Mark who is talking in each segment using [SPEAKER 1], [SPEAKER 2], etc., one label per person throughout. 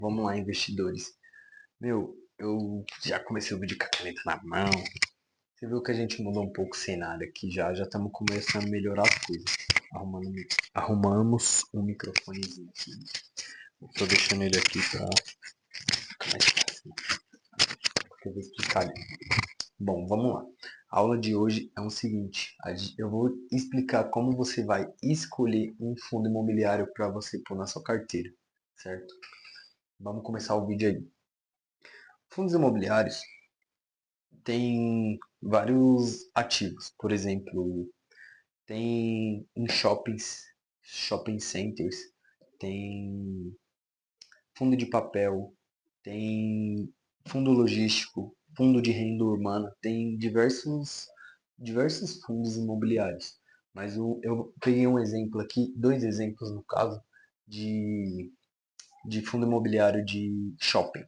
[SPEAKER 1] Vamos lá, investidores. Meu, eu já comecei o vídeo com a caneta na mão. Você viu que a gente mudou um pouco o cenário aqui já estamos começando a melhorar as coisas. Arrumamos um microfonezinho aqui. Eu tô deixando ele aqui pra ficar mais fácil. Porque eu vou explicar ali. Bom, vamos lá. A aula de hoje é o seguinte. Eu vou explicar como você vai escolher um fundo imobiliário para você pôr na sua carteira, certo? Vamos começar o vídeo aí. Fundos imobiliários tem vários ativos. Por exemplo, tem em shopping centers, tem fundo de papel, tem fundo logístico, fundo de renda urbana, tem diversos fundos imobiliários. Mas eu peguei um exemplo aqui, dois exemplos no caso, de, de fundo imobiliário de shopping,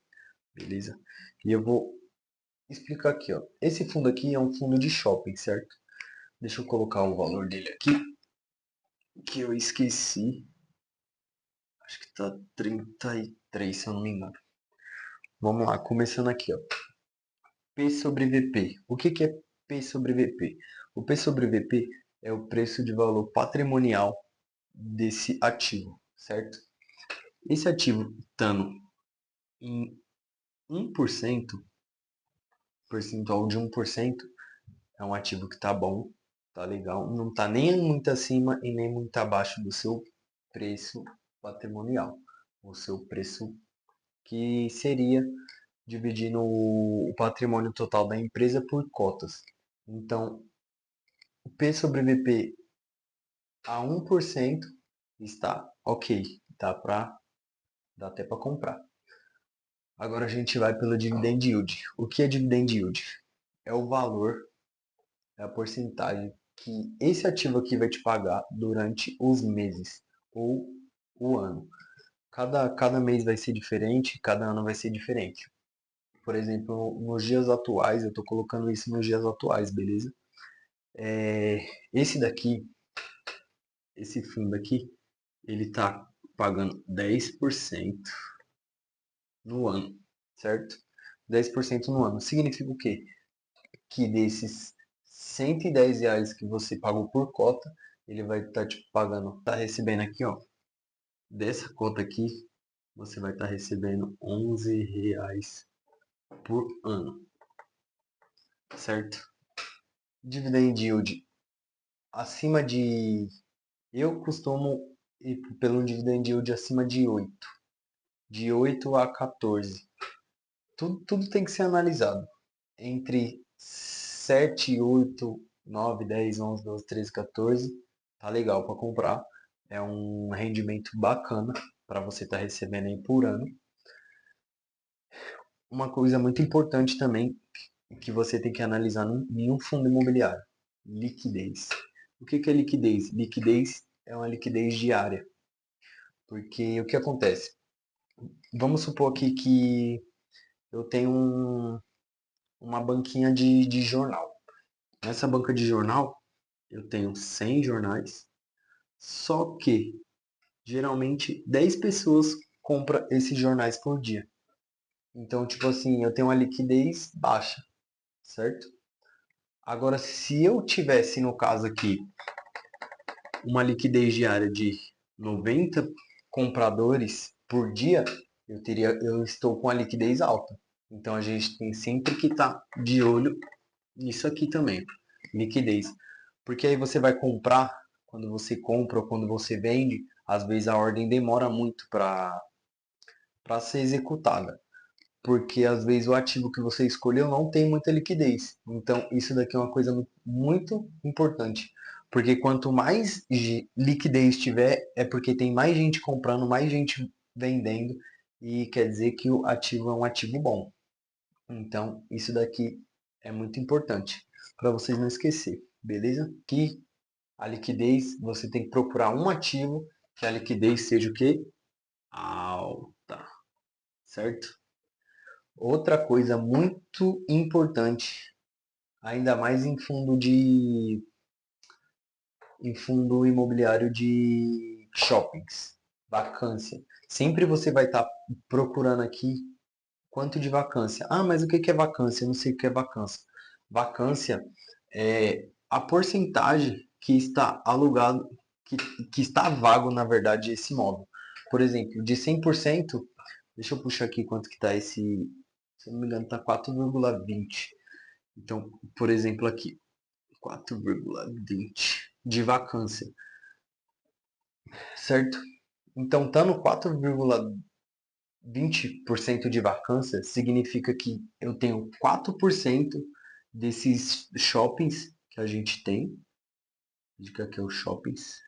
[SPEAKER 1] beleza? E eu vou explicar aqui, ó. Esse fundo aqui é um fundo de shopping, certo? Deixa eu colocar o valor dele aqui, que eu esqueci. Acho que tá 33, se eu não me engano. Vamos lá, começando aqui, ó. P sobre VP. O que é P sobre VP? O P sobre VP é o preço de valor patrimonial desse ativo, certo? Esse ativo estando em 1%, percentual de 1%, é um ativo que tá bom, tá legal, não tá nem muito acima e nem muito abaixo do seu preço patrimonial, o seu preço que seria dividindo o patrimônio total da empresa por cotas. Então, o P sobre VP a 1% está ok, dá até para comprar. Agora a gente vai pelo dividend yield. O que é dividend yield? É o valor, é a porcentagem que esse ativo aqui vai te pagar durante os meses ou o ano. Cada mês vai ser diferente, cada ano vai ser diferente. Por exemplo, nos dias atuais, eu estou colocando isso nos dias atuais, beleza? Esse daqui, esse fundo aqui, ele está pagando 10% no ano, certo? 10% no ano. Significa o quê? Que desses R$ 110 que você pagou por cota, ele vai estar te pagando, tá recebendo aqui, ó, dessa cota aqui, você vai estar recebendo R$ 11 por ano, certo? Dividend yield acima de... Eu costumo ir pelo dividend yield acima de 8 a 14. Tudo tem que ser analisado. Entre 7, 8, 9, 10, 11, 12, 13, 14, tá legal para comprar. É um rendimento bacana para você estar recebendo aí por ano. Uma coisa muito importante também que você tem que analisar em um fundo imobiliário: liquidez. O que é liquidez? Liquidez é uma liquidez diária. Porque o que acontece? Vamos supor aqui que eu tenho uma banquinha de jornal. Nessa banca de jornal, eu tenho 100 jornais, só que geralmente 10 pessoas compram esses jornais por dia. Então, tipo assim, eu tenho uma liquidez baixa, certo? Agora, se eu tivesse, no caso aqui, uma liquidez diária de 90 compradores por dia, eu estou com a liquidez alta. Então, a gente tem sempre que estar de olho nisso aqui também, liquidez. Porque aí você vai comprar, quando você compra ou quando você vende, às vezes a ordem demora muito para ser executada. Porque às vezes o ativo que você escolheu não tem muita liquidez. Então isso daqui é uma coisa muito importante. Porque quanto mais liquidez tiver, é porque tem mais gente comprando, mais gente vendendo, e quer dizer que o ativo é um ativo bom. Então isso daqui é muito importante para vocês não esquecer, beleza? Que a liquidez, você tem que procurar um ativo que a liquidez seja o quê? Alta, certo? Outra coisa muito importante, ainda mais em fundo imobiliário de shoppings. vacância. Sempre você vai estar procurando aqui quanto de vacância. Ah, mas o que é vacância? Eu não sei o que é vacância. Vacância é a porcentagem que está alugado, que, que está vago, na verdade, esse imóvel. Por exemplo, de 100%, deixa eu puxar aqui quanto que está esse, se eu não me engano, está 4,20. Então, por exemplo, aqui, 4,20 de vacância, certo? Então, tá no 4,20% de vacância, significa que eu tenho 4% desses shoppings que a gente tem. Dica aqui é os shoppings.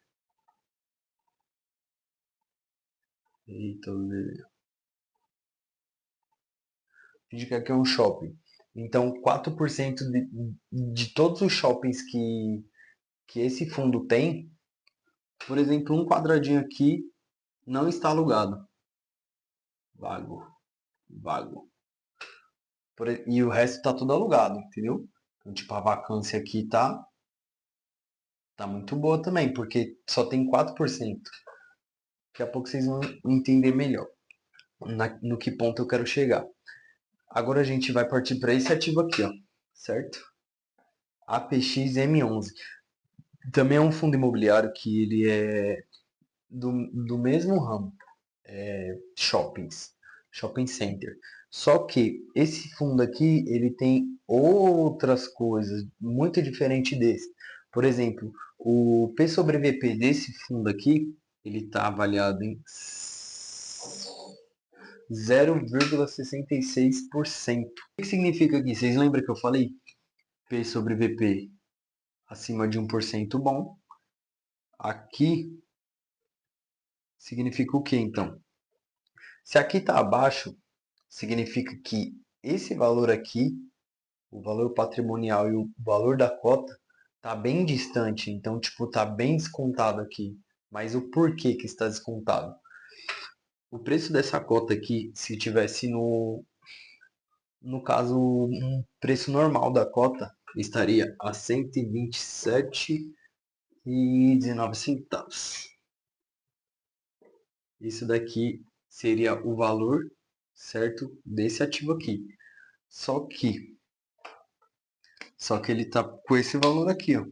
[SPEAKER 1] Eita, dica aqui é um shopping. Então, 4% de todos os shoppings que esse fundo tem, por exemplo, um quadradinho aqui não está alugado. Vago, vago. E o resto está tudo alugado, entendeu? Então, tipo, a vacância aqui tá muito boa também, porque só tem 4%. Daqui a pouco vocês vão entender melhor no que ponto eu quero chegar. Agora a gente vai partir para esse ativo aqui, ó, certo? APXM11. Também é um fundo imobiliário que ele é do mesmo ramo, shoppings, shopping center. Só que esse fundo aqui, ele tem outras coisas muito diferente desse. Por exemplo, o P sobre VP desse fundo aqui, ele está avaliado em 0,66%. O que significa aqui? Vocês lembram que eu falei? P sobre VP acima de 1% bom. Aqui significa o que então? Se aqui está abaixo, significa que esse valor aqui, o valor patrimonial e o valor da cota, está bem distante. Então, tipo, está bem descontado aqui. Mas o porquê que está descontado? O preço dessa cota aqui, se tivesse no caso, um preço normal da cota, estaria a 127,19 centavos. Isso daqui seria o valor certo desse ativo aqui. Só que ele está com esse valor aqui, ó.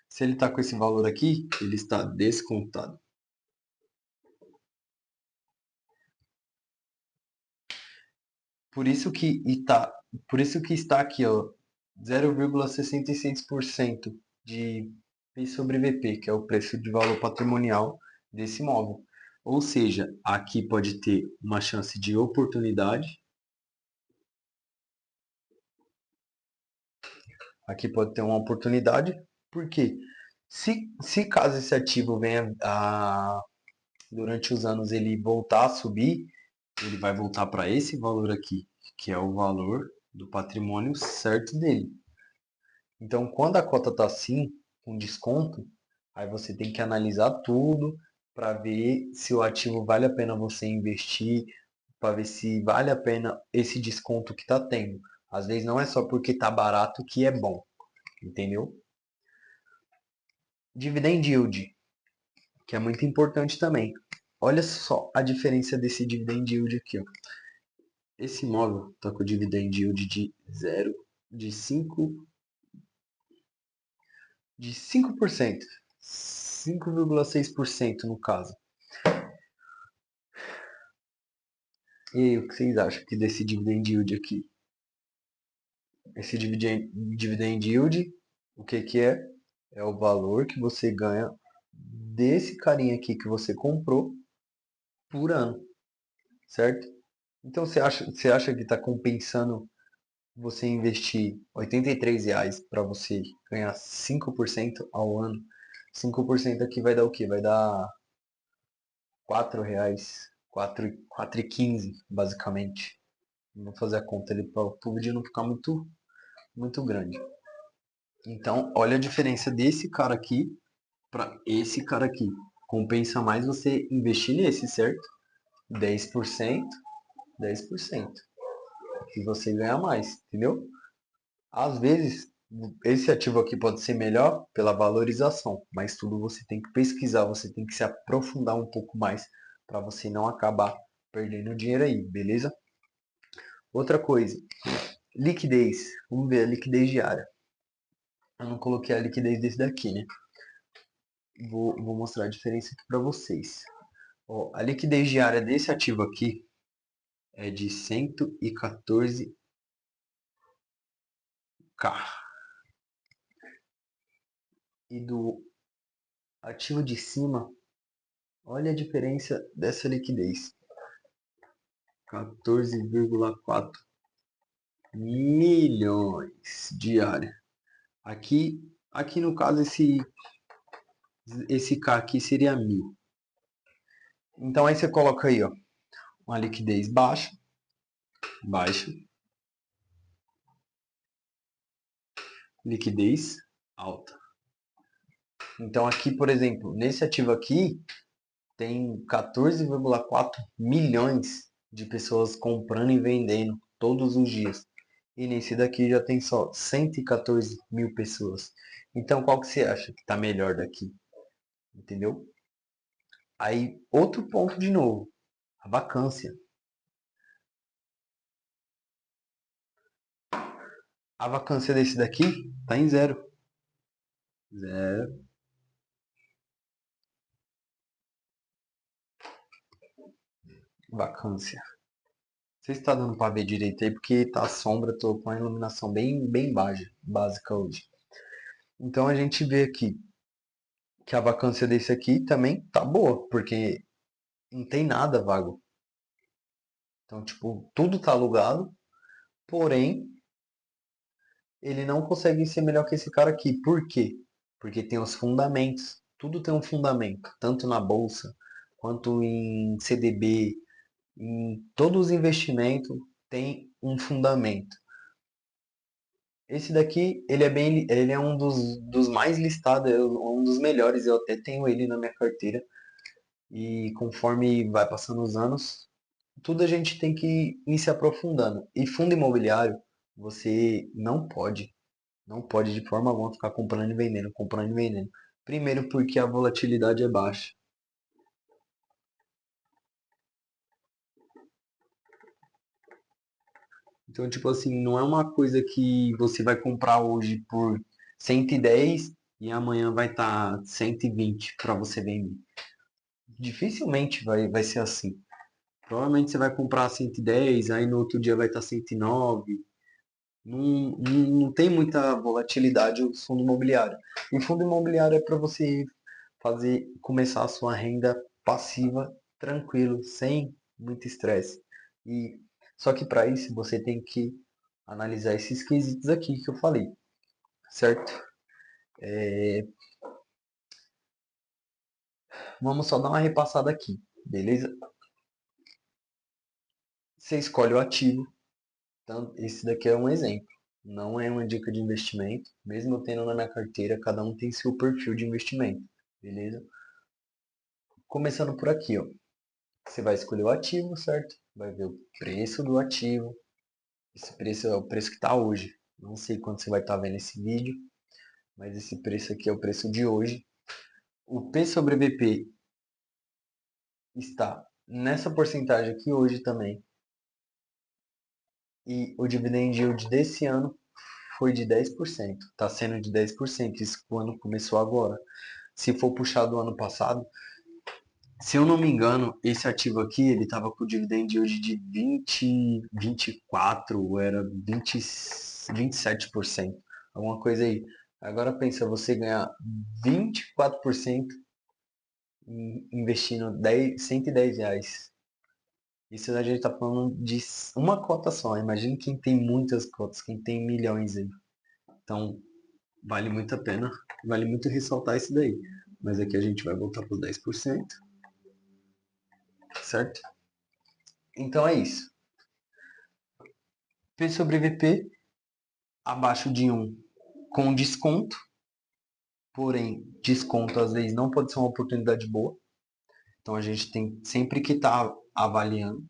[SPEAKER 1] Se ele está com esse valor aqui, ele está descontado. Por isso que está aqui, ó, 0,66% de P sobre VP, que é o preço de valor patrimonial desse imóvel. Ou seja, aqui pode ter uma chance de oportunidade. Aqui pode ter uma oportunidade, porque se caso esse ativo venha durante os anos ele voltar a subir, ele vai voltar para esse valor aqui, que é o valor do patrimônio certo dele. Então, quando a cota está assim, com desconto, aí você tem que analisar tudo para ver se o ativo vale a pena você investir, para ver se vale a pena esse desconto que está tendo. Às vezes não é só porque está barato que é bom, entendeu? Dividend yield, que é muito importante também. Olha só a diferença desse dividend yield aqui, ó. Esse imóvel está com o dividend yield de 0, de 5, de 5%, 5,6% no caso. E aí, o que vocês acham que desse dividend yield aqui? Esse dividend yield, o que que é? É o valor que você ganha desse carinha aqui que você comprou por ano, certo? Então você acha que está compensando você investir R$ 83 para você ganhar 5% ao ano? 5% aqui vai dar o quê? Vai dar R$ 4, 4,15 basicamente. Vou fazer a conta ali para o vídeo não ficar muito, muito grande. Então, olha a diferença desse cara aqui para esse cara aqui. Compensa mais você investir nesse, certo? 10%, 10%. E você ganha mais, entendeu? Às vezes esse ativo aqui pode ser melhor pela valorização, mas tudo você tem que pesquisar, você tem que se aprofundar um pouco mais para você não acabar perdendo dinheiro aí, beleza? Outra coisa, liquidez. Vamos ver a liquidez diária. Eu não coloquei a liquidez desse daqui, né? Vou mostrar a diferença aqui para vocês. Ó, a liquidez diária desse ativo aqui é de 114K. E do ativo de cima, olha a diferença dessa liquidez. 14,4 milhões diária. Aqui no caso, esse K aqui seria 1.000. Então aí você coloca aí, ó, uma liquidez baixa, liquidez alta. Então aqui, por exemplo, nesse ativo aqui, tem 14,4 milhões de pessoas comprando e vendendo todos os dias. E nesse daqui já tem só 114 mil pessoas. Então qual que você acha que está melhor daqui? Entendeu? Aí, outro ponto de novo, a vacância. A vacância desse daqui está em zero. Zero. Vacância. Você está dando para ver direito aí porque tá a sombra, tô com a iluminação bem básica hoje. Então a gente vê aqui que a vacância desse aqui também tá boa, porque não tem nada vago. Então, tipo, tudo tá alugado, porém, ele não consegue ser melhor que esse cara aqui. Por quê? Porque tem os fundamentos. Tudo tem um fundamento, tanto na bolsa, quanto em CDB, em todos os investimentos tem um fundamento. Esse daqui, ele é um dos mais listados, um dos melhores, eu até tenho ele na minha carteira. E conforme vai passando os anos, tudo a gente tem que ir se aprofundando. E fundo imobiliário, você não pode de forma alguma ficar comprando e vendendo, comprando e vendendo. Primeiro porque a volatilidade é baixa. Então, tipo assim, não é uma coisa que você vai comprar hoje por 110 e amanhã vai estar 120 para você vender. Dificilmente vai ser assim. Provavelmente você vai comprar 110, aí no outro dia vai estar 109. Não tem muita volatilidade o fundo imobiliário. E fundo imobiliário é para você começar a sua renda passiva tranquilo, sem muito estresse. E só que para isso você tem que analisar esses quesitos aqui que eu falei, certo? Vamos só dar uma repassada aqui, beleza? Você escolhe o ativo. Então, esse daqui é um exemplo. Não é uma dica de investimento. Mesmo eu tendo na minha carteira, cada um tem seu perfil de investimento, beleza? Começando por aqui, ó. Você vai escolher o ativo, certo? Vai ver o preço do ativo. Esse preço é o preço que está hoje. Não sei quando você vai estar vendo esse vídeo, mas esse preço aqui é o preço de hoje. O P sobre VP está nessa porcentagem aqui hoje também. E o dividend yield desse ano foi de 10%. Está sendo de 10%. Isso quando começou agora. Se for puxar do ano passado, se eu não me engano, esse ativo aqui, ele estava com o dividend yield de 24, era 27%, alguma coisa aí. Agora pensa, você ganhar 24% investindo 110 reais. Isso a gente está falando de uma cota só. Imagina quem tem muitas cotas, quem tem milhões aí. Então, vale muito a pena, vale muito ressaltar isso daí. Mas aqui a gente vai voltar para os 10%, certo? Então é isso. P sobre VP abaixo de 1 com desconto, porém desconto às vezes não pode ser uma oportunidade boa, então a gente tem sempre que estar avaliando,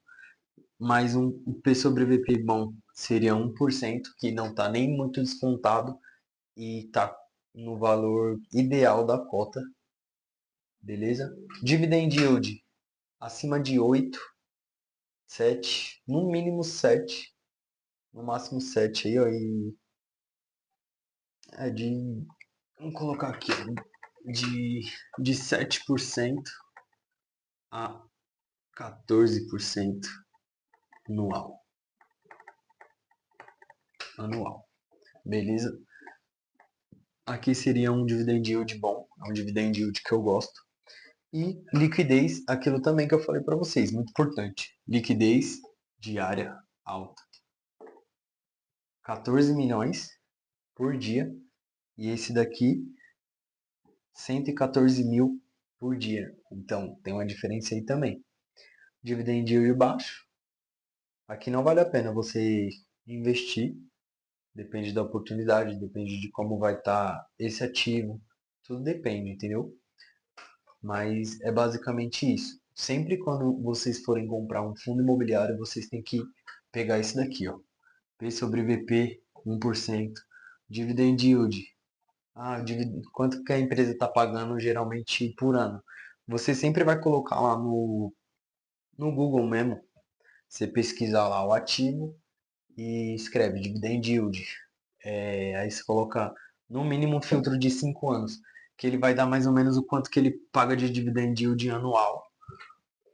[SPEAKER 1] mas um P sobre VP bom seria 1%, que não está nem muito descontado e tá no valor ideal da cota, beleza? Dividend yield acima de 8, 7, no mínimo 7, no máximo 7 aí, ó, e é vamos colocar aqui, ó, de 7% a 14% anual. Beleza? Aqui seria um dividend yield bom, é um dividend yield que eu gosto. E liquidez, aquilo também que eu falei para vocês, muito importante. Liquidez diária alta. 14 milhões por dia. E esse daqui, 114 mil por dia. Então, tem uma diferença aí também. Dividend yield baixo. Aqui não vale a pena você investir. Depende da oportunidade, depende de como vai estar esse ativo. Tudo depende, entendeu? Mas é basicamente isso. Sempre quando vocês forem comprar um fundo imobiliário, vocês têm que pegar esse daqui, ó. P sobre VP, 1%. Dividend yield. Quanto que a empresa está pagando geralmente por ano? Você sempre vai colocar lá no Google mesmo. Você pesquisar lá o ativo e escreve dividend yield. Aí você coloca no mínimo um filtro de 5 anos, que ele vai dar mais ou menos o quanto que ele paga de dividend yield anual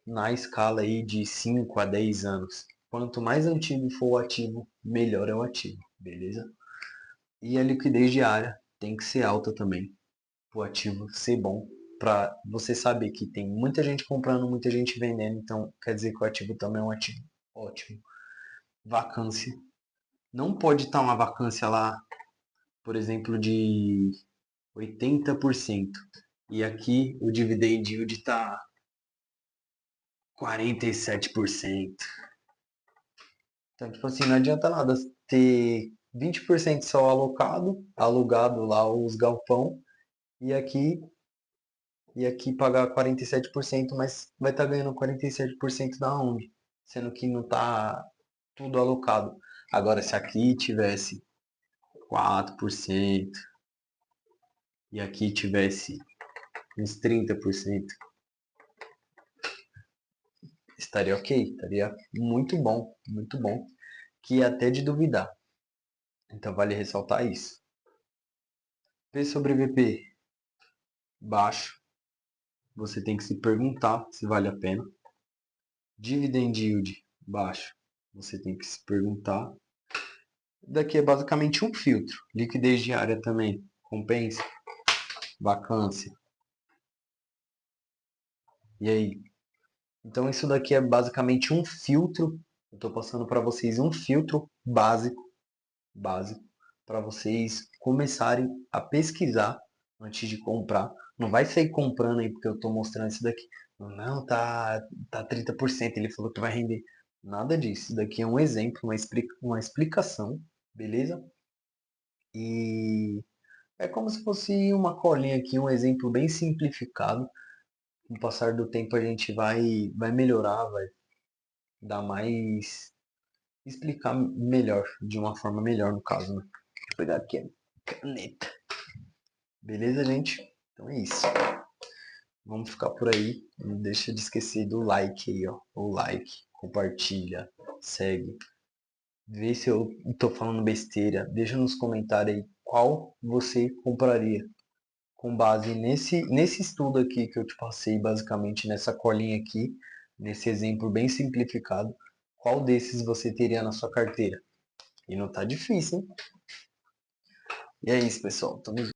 [SPEAKER 1] na escala aí de 5 a 10 anos. Quanto mais antigo for o ativo, melhor é o ativo, beleza? E a liquidez diária tem que ser alta também, para o ativo ser bom, para você saber que tem muita gente comprando, muita gente vendendo, então quer dizer que o ativo também é um ativo ótimo. Vacância. Não pode estar uma vacância lá, por exemplo, de 80%. E aqui o dividend yield está 47%. Então, tipo assim, não adianta nada ter 20% só alugado lá os galpão, e aqui pagar 47%, mas vai estar ganhando 47% da onde? Sendo que não está tudo alocado. Agora, se aqui tivesse 4% e aqui tivesse uns 30%, estaria ok, estaria muito bom, que é até de duvidar. Então vale ressaltar isso. P sobre VP baixo, você tem que se perguntar se vale a pena. Dividend yield baixo, você tem que se perguntar. Daqui é basicamente um filtro. Liquidez diária também, compensa, vacância. E aí? Então isso daqui é basicamente um filtro. Eu estou passando para vocês um filtro básico para vocês começarem a pesquisar antes de comprar. Não vai sair comprando aí porque eu estou mostrando isso daqui. Não, tá 30%, ele falou que vai render. Nada disso. Isso daqui é um exemplo, uma explicação, beleza? E é como se fosse uma colinha aqui, um exemplo bem simplificado. Com o passar do tempo a gente vai melhorar, vai dar mais, explicar melhor, de uma forma melhor no caso, né? Deixa eu pegar aqui a caneta. Beleza, gente? Então é isso. Vamos ficar por aí. Não deixa de esquecer do like aí, ó. O like, compartilha, segue. Vê se eu tô falando besteira. Deixa nos comentários aí qual você compraria. Com base nesse estudo aqui que eu te passei, basicamente nessa colinha aqui, nesse exemplo bem simplificado, qual desses você teria na sua carteira? E não tá difícil, hein? E é isso, pessoal. Tamo junto.